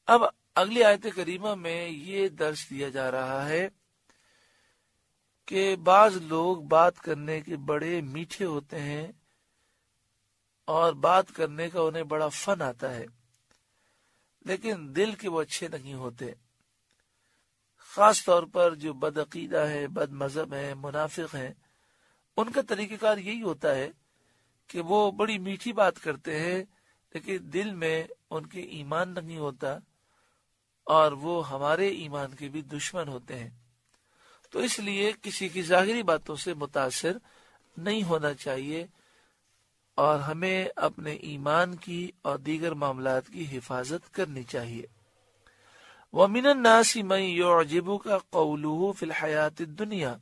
اب اگلی آیت کریمہ میں یہ درس دیا جا رہا ہے کہ بعض لوگ بات کرنے کے بڑے میٹھے ہوتے ہیں اور بات کرنے کا انہیں بڑا فن آتا ہے، لیکن دل کے وہ اچھے نہیں ہوتے۔ خاص طور پر جو بد عقیدہ ہے، بد مذہب ہیں، منافق ہیں، ان کا طریقہ کار یہی ہوتا ہے کہ وہ بڑی میٹھی بات کرتے ہیں لیکن دل میں ان کے ایمان نہیں ہوتا، اور وہ ہمارے ایمان کے بھی دشمن ہوتے ہیں۔ تو اس لیے کسی کی ظاہری باتوں سے متاثر نہیں ہونا چاہیے، اور ہمیں اپنے ایمان کی اور دیگر معاملات کی حفاظت کرنی چاہیے۔ وَمِنَ النَّاسِ مَن يُعْجِبُكَ قَوْلُهُ فِي الْحَيَاةِ الدُّنْيَا،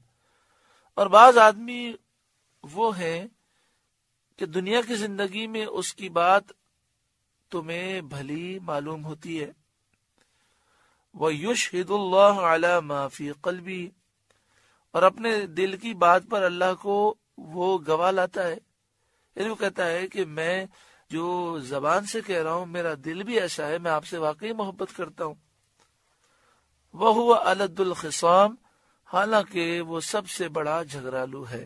اور بعض آدمی وہ ہیں کہ دنیا کی زندگی میں اس کی بات تمہیں بھلی معلوم ہوتی ہے۔ وَيُشْهِدُ اللَّهُ عَلَى مَا فِي قَلْبِهِ، اور اپنے دل کی بات پر اللہ کو وہ گواہ لاتا ہے، یعنی وہ کہتا ہے کہ میں جو زبان سے کہہ رہا ہوں میرا دل بھی ایسا ہے، میں آپ سے واقعی محبت کرتا ہوں۔ وَهُوَ أَلَدُّ الْخِصَامِ، حالانکہ وہ سب سے بڑا جھگڑالو ہے۔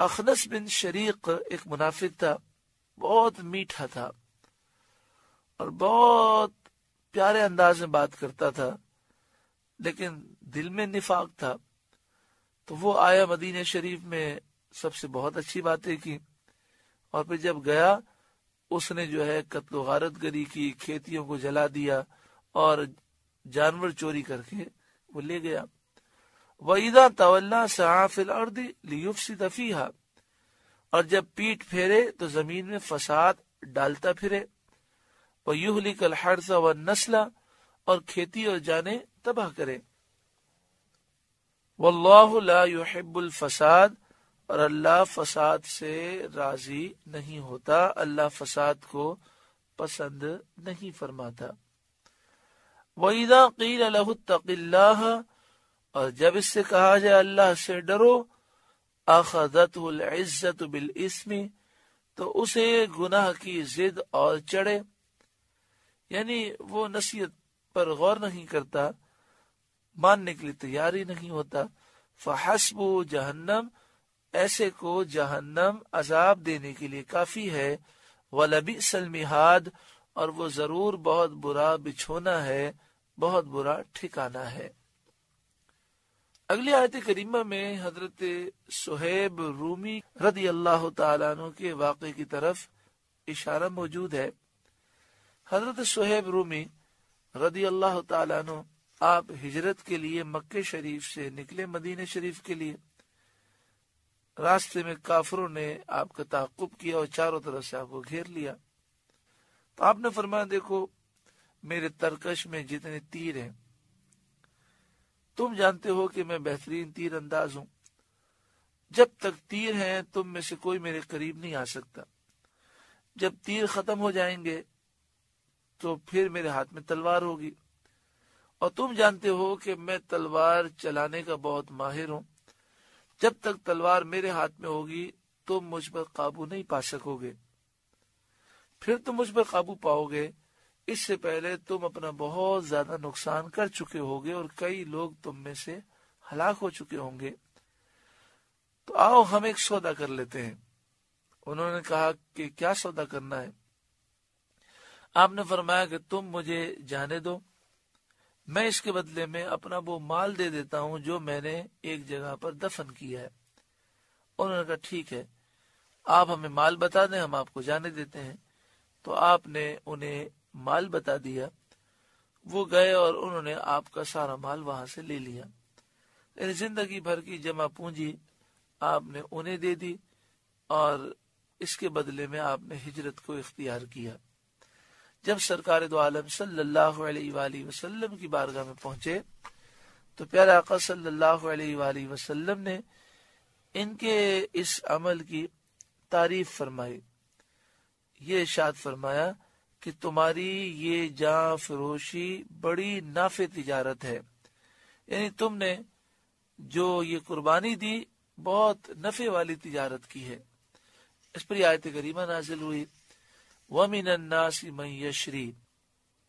اخنس بن شریق ایک منافق تھا، بہت میٹھا تھا اور بہت پیارے انداز میں بات کرتا تھا، لیکن دل میں نفاق تھا۔ تو وہ آیا مدینہ شریف میں، سب سے بہت اچھی باتیں کی، اور پھر جب گیا اس نے جو ہے قتل و غارت گری کی، کھیتیوں کو جلا دیا اور جانور چوری کر کے وہ لے گیا۔ وَإِذَا تَوَلَّى سَعَىٰ فِي الْأَرْضِ لِيُفْسِدَ فِيهَا، اور جب پیٹ پھیرے تو زمین میں فساد ڈالتا پھرے۔ وَيُهْلِكَ الْحَرْثَ وَالنَّسْلَ، اور کھیتی اور جانیں تباہ کرے۔ وَاللَّهُ لَا يُحِبُّ الْفَسَادَ، اور اللہ فساد سے راضی نہیں ہوتا، اللہ فساد کو پسند نہیں فرماتا۔ وَإِذَا قِيلَ لَهُ اتَّقِ اللَّهَ، اور جب اس سے کہا جائے اللہ سے ڈرو، أَخَذَتْهُ الْعِزَّةُ بِالْإِثْمِ، تو اسے گناہ کی ضد اور چڑھے، یعنی وہ نصیحت پر غور نہیں کرتا، ماننے کے لیے تیار ہی نہیں ہوتا۔ فَحَسْبُهُ جہنم، ایسے کو جہنم عذاب دینے کے لیے کافی ہے۔ وَلَبِئْسَ الْمِہَادُ، اور وہ ضرور بہت برا بچھونا ہے، بہت برا ٹھکانہ ہے۔ اگلی آیت کریمہ میں حضرت صہیب رومی رضی اللہ تعالیٰ عنہ کے واقعے کی طرف اشارہ موجود ہے۔ حضرت صہیب رومی رضی اللہ تعالیٰ عنہ آپ ہجرت کے لیے مکہ شریف سے نکلے مدینہ شریف کے لیے۔ راستے میں کافروں نے آپ کا تعاقب کیا اور چاروں طرف سے آپ کو گھیر لیا۔ تو آپ نے فرمایا دیکھو میرے ترکش میں جتنے تیر ہیں، تم جانتے ہو کہ میں بہترین تیر انداز ہوں، جب تک تیر ہیں تم میں سے کوئی میرے قریب نہیں آ سکتا، جب تیر ختم ہو جائیں گے تو پھر میرے ہاتھ میں تلوار ہوگی، اور تم جانتے ہو کہ میں تلوار چلانے کا بہت ماہر ہوں۔ جب تک تلوار میرے ہاتھ میں ہوگی تم مجھ پر قابو نہیں پا سکو گے، پھر تم مجھ پر قابو پاؤ گے، اس سے پہلے تم اپنا بہت زیادہ نقصان کر چکے ہوگے اور کئی لوگ تم میں سے ہلاک ہو چکے ہوں گے۔ تو آؤ ہم ایک سودا کر لیتے ہیں۔ انہوں نے کہا کہ کیا سودا کرنا ہے؟ آپ نے فرمایا کہ تم مجھے جانے دو، میں اس کے بدلے میں اپنا وہ مال دے دیتا ہوں جو میں نے ایک جگہ پر دفن کیا ہے۔ انہوں نے کہا ٹھیک ہے، آپ ہمیں مال بتا دیں، ہم آپ کو جانے دیتے ہیں۔ تو آپ نے انہیں مال بتا دیا، وہ گئے اور انہوں نے آپ کا سارا مال وہاں سے لے لیا، یعنی زندگی بھر کی جمع پونجی آپ نے انہیں دے دی، اور اس کے بدلے میں آپ نے ہجرت کو اختیار کیا۔ جب سرکار دو عالم صلی اللہ علیہ وآلہ وسلم کی بارگاہ میں پہنچے تو پیارے آقا صلی اللہ علیہ وآلہ وسلم نے ان کے اس عمل کی تعریف فرمائی۔ یہ ارشاد فرمایا کہ تمہاری یہ جاں فروشی بڑی نافع تجارت ہے، یعنی تم نے جو یہ قربانی دی بہت نفع والی تجارت کی ہے۔ اس پر آیت کریمہ نازل ہوئی، وَمِنَ النَّاسِ مَن يَشْرِي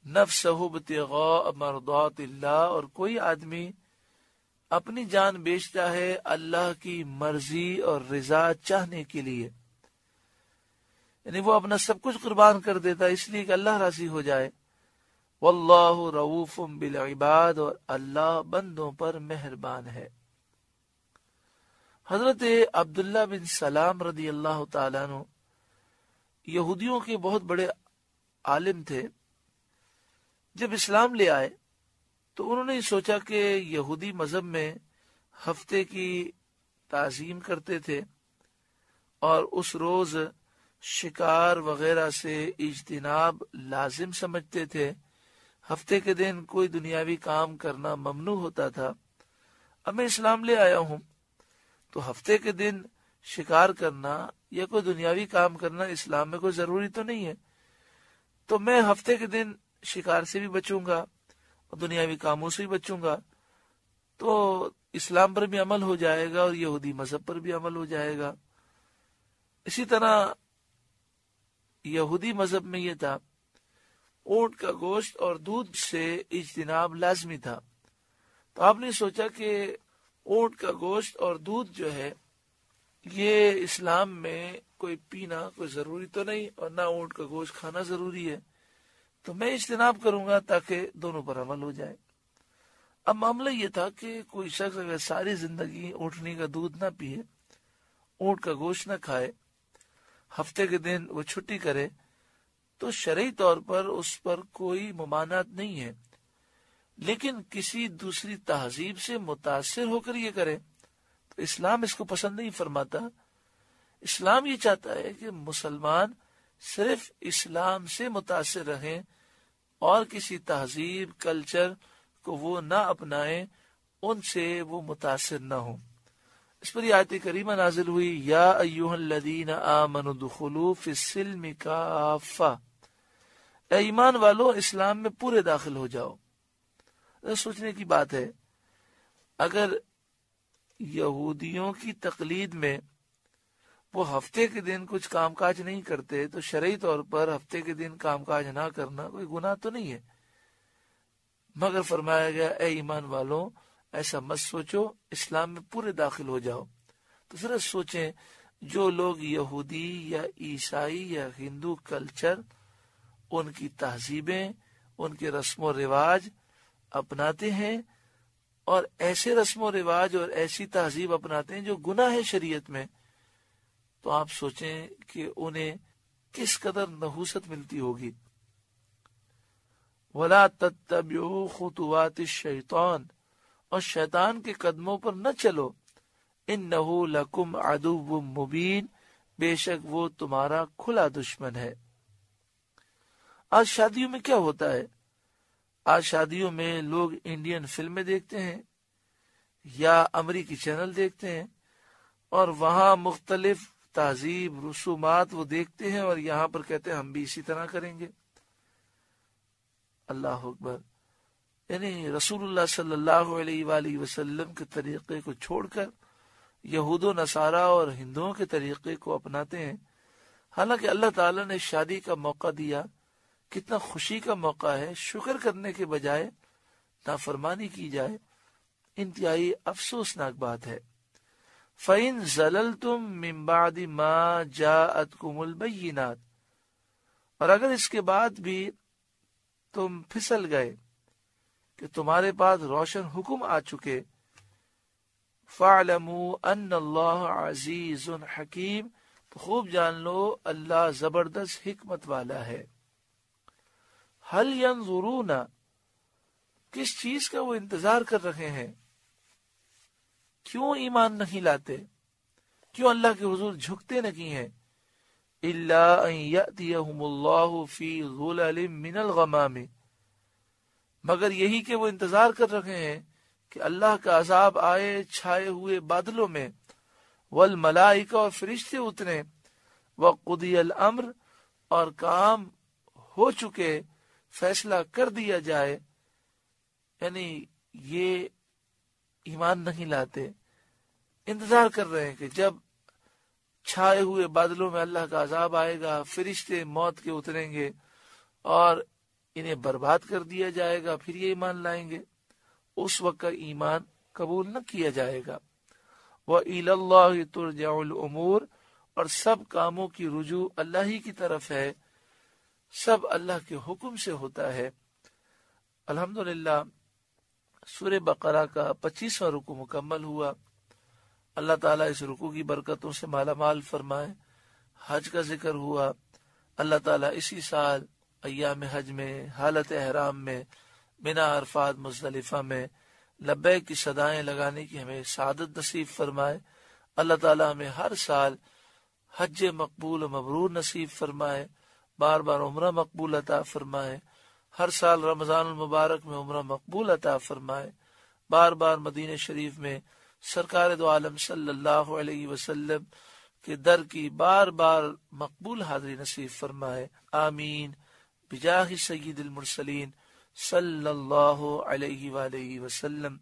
نَفْسَهُ ابْتِغَاءَ مَرْضَاتِ اللَّهِ، اور کوئی آدمی اپنی جان بیچتا ہے اللہ کی مرضی اور رضا چاہنے کے لیے، یعنی وہ اپنا سب کچھ قربان کر دیتا ہے اس لیے کہ اللہ راضی ہو جائے۔ وَاللَّهُ رَؤُوفٌ بِالْعِبَادِ، اور اللہ بندوں پر مہربان ہے۔ حضرت عبداللہ بن سلام رضی اللہ تعالیٰ عنہ یہودیوں کے بہت بڑے عالم تھے۔ جب اسلام لے آئے تو انہوں نے سوچا کہ یہودی مذہب میں ہفتے کی تعظیم کرتے تھے اور اس روز شکار وغیرہ سے اجتناب لازم سمجھتے تھے، ہفتے کے دن کوئی دنیاوی کام کرنا ممنوع ہوتا تھا۔ اب میں اسلام لے آیا ہوں تو ہفتے کے دن شکار کرنا یا کوئی دنیاوی کام کرنا اسلام میں کوئی ضروری تو نہیں ہے، تو میں ہفتے کے دن شکار سے بھی بچوں گا اور دنیاوی کاموں سے بھی بچوں گا، تو اسلام پر بھی عمل ہو جائے گا اور یہودی مذہب پر بھی عمل ہو جائے گا۔ اسی طرح یہودی مذہب میں یہ تھا، اونٹ کا گوشت اور دودھ سے اجتناب لازمی تھا، تو آپ نے سوچا کہ اونٹ کا گوشت اور دودھ جو ہے یہ اسلام میں کوئی پینا کوئی ضروری تو نہیں، اور نہ اونٹ کا گوشت کھانا ضروری ہے، تو میں اجتناب کروں گا تاکہ دونوں پر عمل ہو جائے۔ اب معاملہ یہ تھا کہ کوئی شخص اگر ساری زندگی اونٹنی کا دودھ نہ پیے، اونٹ کا گوشت نہ کھائے، ہفتے کے دن وہ چھٹی کرے، تو شرعی طور پر اس پر کوئی ممانعت نہیں ہے، لیکن کسی دوسری تہذیب سے متاثر ہو کر یہ کرے تو اسلام اس کو پسند نہیں فرماتا۔ اسلام یہ چاہتا ہے کہ مسلمان صرف اسلام سے متاثر رہیں اور کسی تہذیب کلچر کو وہ نہ اپنائیں، ان سے وہ متاثر نہ ہوں۔ اس پر یہ آیت کریمہ نازل ہوئی، یا ایھا الذین آمنوا ادخلوا فی السلم کافہ، اے ایمان والو اسلام میں پورے داخل ہو جاؤ۔ سوچنے کی بات ہے، اگر یہودیوں کی تقلید میں وہ ہفتے کے دن کچھ کام کاج نہیں کرتے تو شرعی طور پر ہفتے کے دن کام کاج نہ کرنا کوئی گناہ تو نہیں ہے، مگر فرمایا گیا اے ایمان والوں ایسا مت سوچو، اسلام میں پورے داخل ہو جاؤ۔ تو ذرا سوچیں، جو لوگ یہودی یا عیسائی یا ہندو کلچر، ان کی تہذیبیں، ان کے رسم و رواج اپناتے ہیں اور ایسے رسم و رواج اور ایسی تہذیب اپناتے ہیں جو گناہ ہے شریعت میں، تو آپ سوچیں کہ انہیں کس قدر نحوست ملتی ہوگی۔ وَلَا تَتَّبِعُوا خُطُوَاتِ الشَّيْطَانِ، اور شیطان کے قدموں پر نہ چلو، اِنَّهُ لَكُمْ عَدُوٌّ مُبِينٌ، بے شک وہ تمہارا کھلا دشمن ہے۔ آج شادیوں میں کیا ہوتا ہے؟ آج شادیوں میں لوگ انڈین فلمیں دیکھتے ہیں یا امریکی چینل دیکھتے ہیں اور وہاں مختلف تہذیب رسومات وہ دیکھتے ہیں اور یہاں پر کہتے ہیں ہم بھی اسی طرح کریں گے۔ اللہ اکبر، یعنی رسول اللہ صلی اللہ علیہ وآلہ وسلم کے طریقے کو چھوڑ کر یہود و نصارہ اور ہندوؤں کے طریقے کو اپناتے ہیں، حالانکہ اللہ تعالیٰ نے شادی کا موقع دیا، کتنا خوشی کا موقع ہے، شکر کرنے کے بجائے نافرمانی کی جائے، انتہائی افسوسناک بات ہے۔ فَإِن زَلَلْتُم مِّن بَعْدِ مَا جَاءَتْكُمُ الْبَيِّنَاتُ، اور اگر اس کے بعد بھی تم پھسل گئے کہ تمہارے پاس روشن حکم آ چکے، فَاعْلَمُوا أَنَّ اللَّهَ عَزِيزٌ حَكِيمٌ، تو خوب جان لو اللہ زبردست حکمت والا ہے۔ هَلْ يَنظُرُونَ، کس چیز کا وہ انتظار کر رہے ہیں؟ کیوں ایمان نہیں لاتے؟ کیوں اللہ کے حضور جھکتے نہیں ہیں؟ إِلَّا أَن يَأْتِيَهُمُ اللَّهُ فِي ظُلَلٍ مِّنَ الْغَمَامِ، مگر یہی کہ وہ انتظار کر رہے ہیں کہ اللہ کا عذاب آئے چھائے ہوئے بادلوں میں، والملائکہ، اور فرشتے اتریں، وقضی الامر، اور کام ہو چکے، فیصلہ کر دیا جائے، یعنی یہ ایمان نہیں لاتے، انتظار کر رہے ہیں کہ جب چھائے ہوئے بادلوں میں اللہ کا عذاب آئے گا، فرشتے موت کے اتریں گے اور انہیں برباد کر دیا جائے گا، پھر یہ ایمان لائیں گے، اس وقت کا ایمان قبول نہ کیا جائے گا۔ وَإِلَى اللَّهِ تُرْجَعُ الْأُمُورِ، اور سب کاموں کی رجوع اللہ ہی کی طرف ہے، سب اللہ کے حکم سے ہوتا ہے۔ الحمدللہ سورہ بقرہ کا 25واں رکوع مکمل ہوا۔ اللہ تعالیٰ اس رکوع کی برکتوں سے مالا مال فرمائے۔ حج کا ذکر ہوا، اللہ تعالیٰ اسی سال ایام حج میں، حالت احرام میں، منا، عرفات، مزدلفہ میں لبیک کی صدائیں لگانے کی ہمیں سعادت نصیب فرمائے۔ اللہ تعالیٰ ہمیں ہر سال حج مقبول و مبرور نصیب فرمائے، بار بار عمرہ مقبول عطا فرمائے، ہر سال رمضان المبارک میں عمرہ مقبول عطا فرمائے، بار بار مدینہ شریف میں سرکار دو عالم صلی اللہ علیہ وسلم کے در کی بار بار مقبول حاضری نصیب فرمائے، آمین بجاہ سید المرسلین صلی اللہ علیہ وآلہ وسلم۔